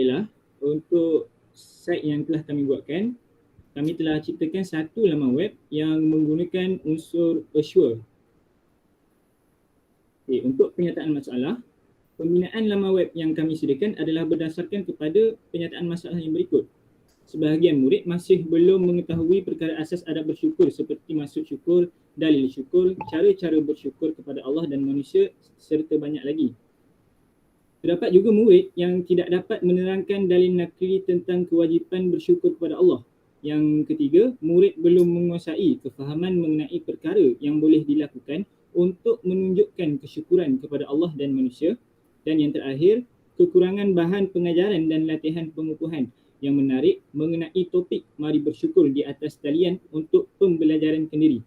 ialah untuk site yang telah kami buatkan, kami telah ciptakan satu laman web yang menggunakan unsur Assure. Untuk penyataan masalah, pembinaan laman web yang kami sediakan adalah berdasarkan kepada penyataan masalah yang berikut. Sebahagian murid masih belum mengetahui perkara asas adab bersyukur seperti maksud syukur, dalil syukur, cara-cara bersyukur kepada Allah dan manusia serta banyak lagi. Terdapat juga murid yang tidak dapat menerangkan dalil nakli tentang kewajipan bersyukur kepada Allah. Yang ketiga, murid belum menguasai kefahaman mengenai perkara yang boleh dilakukan untuk menunjukkan kesyukuran kepada Allah dan manusia. Dan yang terakhir, kekurangan bahan pengajaran dan latihan pengukuhan yang menarik mengenai topik mari bersyukur di atas talian untuk pembelajaran kendiri.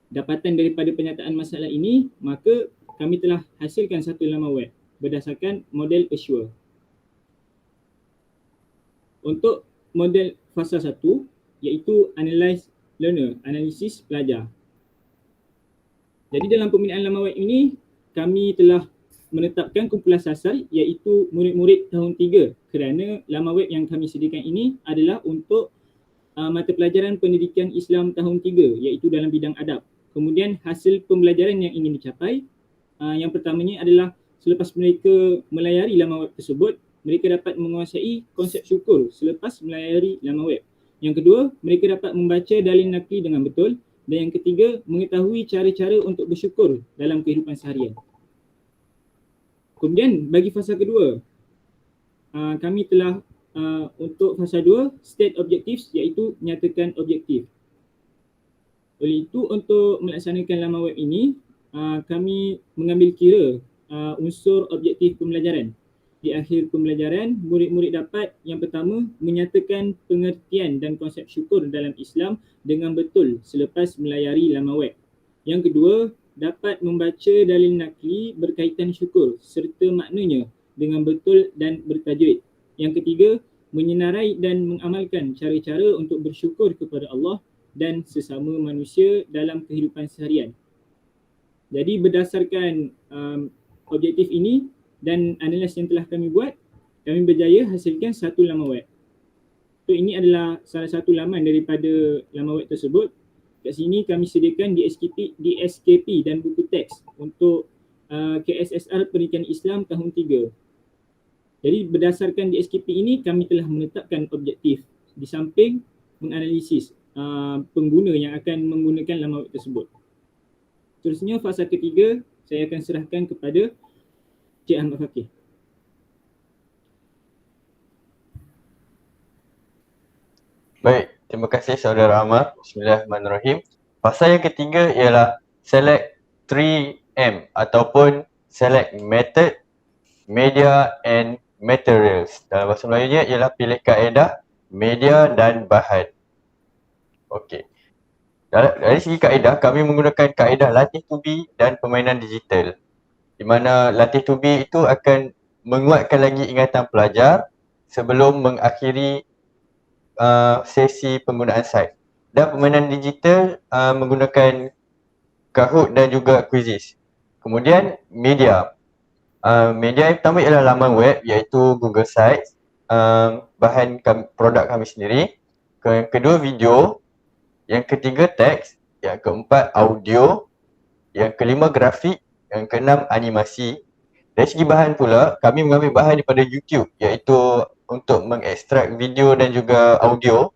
Dapatan daripada penyataan masalah ini, maka kami telah hasilkan satu laman web berdasarkan model Assure. Untuk model fasa 1 iaitu Analyze Learner, analisis pelajar. Jadi dalam pembinaan laman web ini, kami telah menetapkan kumpulan sasar iaitu murid-murid tahun 3 kerana laman web yang kami sediakan ini adalah untuk mata pelajaran pendidikan Islam tahun 3 iaitu dalam bidang adab. Kemudian hasil pembelajaran yang ingin dicapai, yang pertamanya adalah selepas mereka melayari laman web tersebut, mereka dapat menguasai konsep syukur selepas melayari laman web. Yang kedua, mereka dapat membaca dalil nakli dengan betul. Dan yang ketiga, mengetahui cara-cara untuk bersyukur dalam kehidupan seharian. Kemudian bagi fasa kedua, kami telah untuk fasa 2, state objectives iaitu nyatakan objektif. Oleh itu, untuk melaksanakan laman web ini, kami mengambil kira unsur objektif pembelajaran. Di akhir pembelajaran, murid-murid dapat yang pertama menyatakan pengertian dan konsep syukur dalam Islam dengan betul selepas melayari laman web. Yang kedua, dapat membaca dalil nakli berkaitan syukur serta maknanya dengan betul dan bertajwid. Yang ketiga, menyenarai dan mengamalkan cara-cara untuk bersyukur kepada Allah dan sesama manusia dalam kehidupan seharian. Jadi berdasarkan objektif ini dan analisis yang telah kami buat, kami berjaya hasilkan satu laman web. So ini adalah salah satu laman daripada laman web tersebut. Kat sini kami sediakan DSKP dan buku teks untuk KSSR Pendidikan Islam tahun 3. Jadi berdasarkan DSKP ini, kami telah menetapkan objektif di samping menganalisis pengguna yang akan menggunakan laman web tersebut. Seterusnya fasa ketiga, saya akan serahkan kepada Cik Ahmad Fakih. Baik, terima kasih Saudara Amar. Bismillahirrahmanirrahim. Fasa yang ketiga ialah select 3M ataupun select method, media and materials. Dalam bahasa Melayunya ialah pilih kaedah, media dan bahan. Okey. Dari segi kaedah, kami menggunakan kaedah latih tubi dan permainan digital. Di mana latih tubi itu akan menguatkan lagi ingatan pelajar sebelum mengakhiri sesi penggunaan site. Dan permainan digital menggunakan Kahoot dan juga Quizizz. Kemudian media. Media yang pertama ialah laman web iaitu Google Sites, bahan produk kami sendiri. Yang kedua video. Yang ketiga teks. Yang keempat audio. Yang kelima grafik. Yang keenam animasi. Dari segi bahan pula, kami mengambil bahan daripada YouTube iaitu untuk mengekstrak video dan juga audio.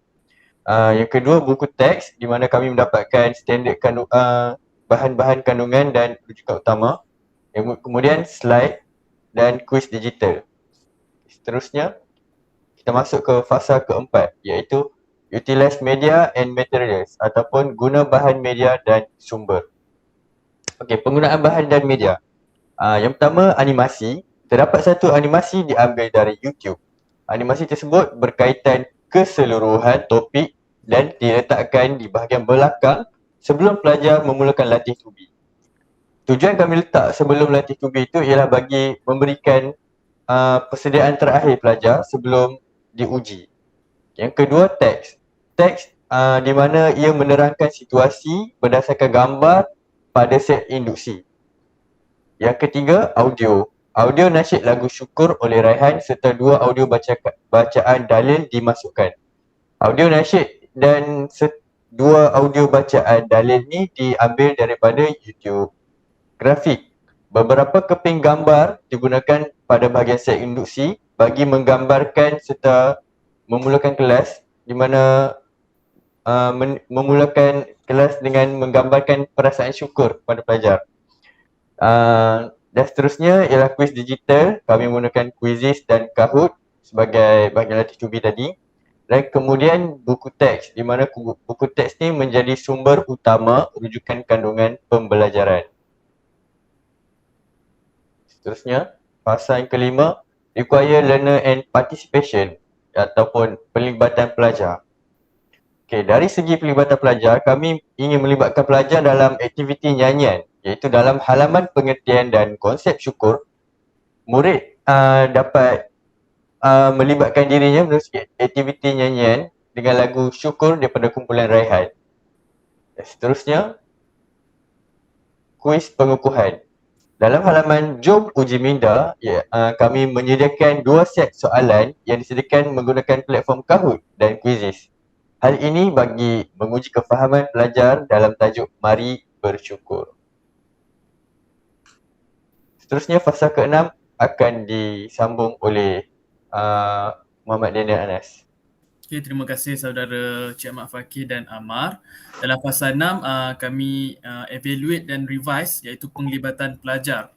Yang kedua buku teks di mana kami mendapatkan standard bahan-bahan kandungan dan rujukan utama. Kemudian slide dan kuis digital. Seterusnya, kita masuk ke fasa keempat iaitu utilize media and materials ataupun guna bahan media dan sumber. Okey, penggunaan bahan dan media. Yang pertama animasi. Terdapat satu animasi diambil dari YouTube. Animasi tersebut berkaitan keseluruhan topik dan diletakkan di bahagian belakang sebelum pelajar memulakan latih tubi. Tujuan kami letak sebelum latih tubi itu ialah bagi memberikan persediaan terakhir pelajar sebelum diuji. Yang kedua teks. Teks di mana ia menerangkan situasi berdasarkan gambar pada set induksi. Yang ketiga audio. audio nasyid lagu syukur oleh Raihan serta 2 audio bacaan dalil dimasukkan. Audio nasyid dan 2 audio bacaan dalil ni diambil daripada YouTube. Grafik. Beberapa keping gambar digunakan pada bahagian set induksi bagi menggambarkan serta memulakan kelas, di mana memulakan kelas dengan menggambarkan perasaan syukur pada pelajar. Dan seterusnya ialah kuis digital. Kami menggunakan Quizizz dan Kahoot sebagai bahagian latih cubi tadi. Dan kemudian buku teks, di mana buku teks ni menjadi sumber utama rujukan kandungan pembelajaran. Seterusnya, fasa yang kelima, require learner and participation ataupun pelibatan pelajar. Okey, dari segi pelibatan pelajar, kami ingin melibatkan pelajar dalam aktiviti nyanyian, iaitu dalam halaman pengertian dan konsep syukur. Murid dapat melibatkan dirinya melalui aktiviti nyanyian dengan lagu syukur daripada kumpulan Raihan. Seterusnya, kuis pengukuhan. Dalam halaman Jom Uji Minda, kami menyediakan 2 set soalan yang disediakan menggunakan platform Kahoot dan Quizizz. Hal ini bagi menguji kefahaman pelajar dalam tajuk Mari Bersyukur. Seterusnya, fasa ke-6 akan disambung oleh Muhammad Daniel Anas. Okay, terima kasih saudara Cik Ahmad Fakir dan Amar. Dalam fasa 6, kami evaluate dan revise iaitu penglibatan pelajar.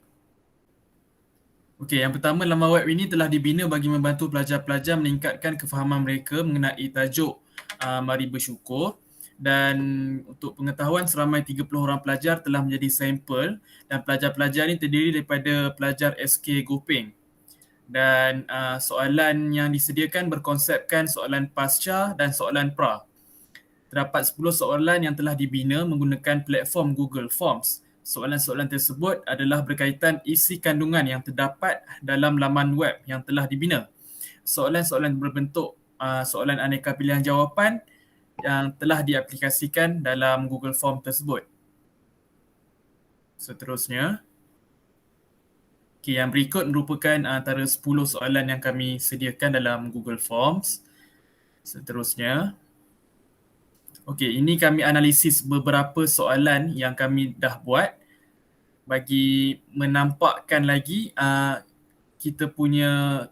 Okey, yang pertama, laman web ini telah dibina bagi membantu pelajar-pelajar meningkatkan kefahaman mereka mengenai tajuk Mari Bersyukur, dan untuk pengetahuan seramai 30 orang pelajar telah menjadi sampel, dan pelajar-pelajar ini terdiri daripada pelajar SK Gopeng. Dan soalan yang disediakan berkonsepkan soalan pasca dan soalan pra. Terdapat 10 soalan yang telah dibina menggunakan platform Google Forms. Soalan-soalan tersebut adalah berkaitan isi kandungan yang terdapat dalam laman web yang telah dibina. Soalan-soalan berbentuk soalan aneka pilihan jawapan yang telah diaplikasikan dalam Google Form tersebut. Seterusnya, yang berikut merupakan antara 10 soalan yang kami sediakan dalam Google Forms. Seterusnya, ini kami analisis beberapa soalan yang kami dah buat bagi menampakkan lagi kita punya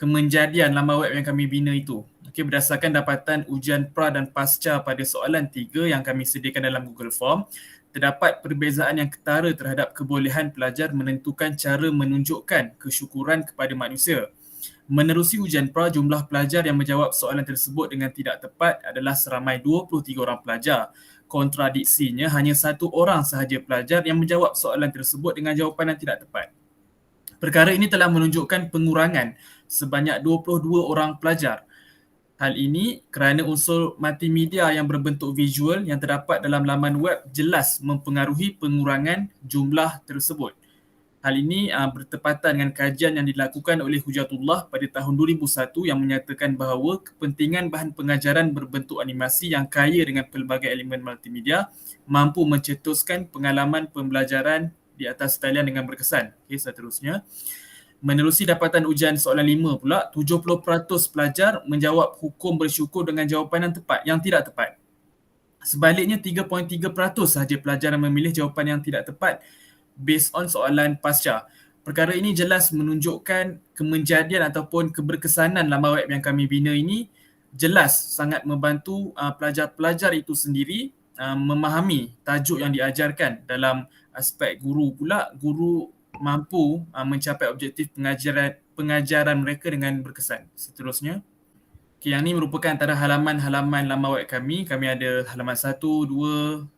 kemenjadian laman web yang kami bina itu. Berdasarkan dapatan ujian pra dan pasca pada soalan 3 yang kami sediakan dalam Google Form, terdapat perbezaan yang ketara terhadap kebolehan pelajar menentukan cara menunjukkan kesyukuran kepada manusia. Menerusi ujian pra, jumlah pelajar yang menjawab soalan tersebut dengan tidak tepat adalah seramai 23 orang pelajar. Kontradiksinya, hanya 1 orang sahaja pelajar yang menjawab soalan tersebut dengan jawapan yang tidak tepat. Perkara ini telah menunjukkan pengurangan sebanyak 22 orang pelajar. Hal ini kerana unsur multimedia yang berbentuk visual yang terdapat dalam laman web jelas mempengaruhi pengurangan jumlah tersebut. Hal ini bertepatan dengan kajian yang dilakukan oleh Hujatullah pada tahun 2001 yang menyatakan bahawa kepentingan bahan pengajaran berbentuk animasi yang kaya dengan pelbagai elemen multimedia mampu mencetuskan pengalaman pembelajaran di atas talian dengan berkesan. Seterusnya, menerusi dapatan ujian soalan 5 pula, 70% pelajar menjawab hukum bersyukur dengan jawapan yang tidak tepat. Sebaliknya, 3.3% sahaja pelajar yang memilih jawapan yang tidak tepat based on soalan pasca. Perkara ini jelas menunjukkan kemenjadian ataupun keberkesanan laman web yang kami bina ini jelas sangat membantu pelajar-pelajar itu sendiri memahami tajuk yang diajarkan. Dalam aspek guru pula, guru mampu mencapai objektif pengajaran mereka dengan berkesan. Seterusnya, yang ini merupakan antara halaman-halaman laman web kami. Kami ada halaman 1, 2,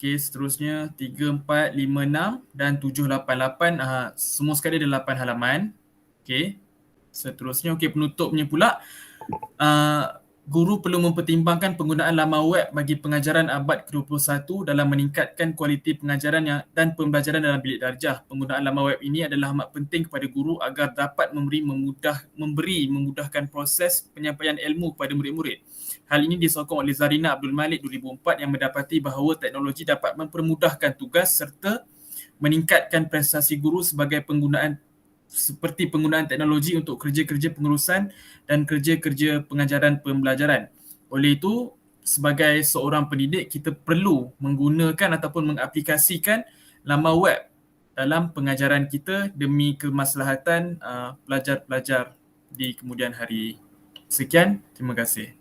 seterusnya 3, 4, 5, 6 dan 7, 8, 8. Semua sekali ada 8 halaman. Seterusnya, penutupnya pula, guru perlu mempertimbangkan penggunaan laman web bagi pengajaran abad ke-21 dalam meningkatkan kualiti pengajaran dan pembelajaran dalam bilik darjah. Penggunaan laman web ini adalah amat penting kepada guru agar dapat memudahkan proses penyampaian ilmu kepada murid-murid. Hal ini disokong oleh Zarina Abdul Malik 2004 yang mendapati bahawa teknologi dapat mempermudahkan tugas serta meningkatkan prestasi guru seperti penggunaan teknologi untuk kerja-kerja pengurusan dan kerja-kerja pengajaran pembelajaran. Oleh itu, sebagai seorang pendidik, kita perlu menggunakan ataupun mengaplikasikan laman web dalam pengajaran kita demi kemaslahatan pelajar-pelajar di kemudian hari. Sekian, terima kasih.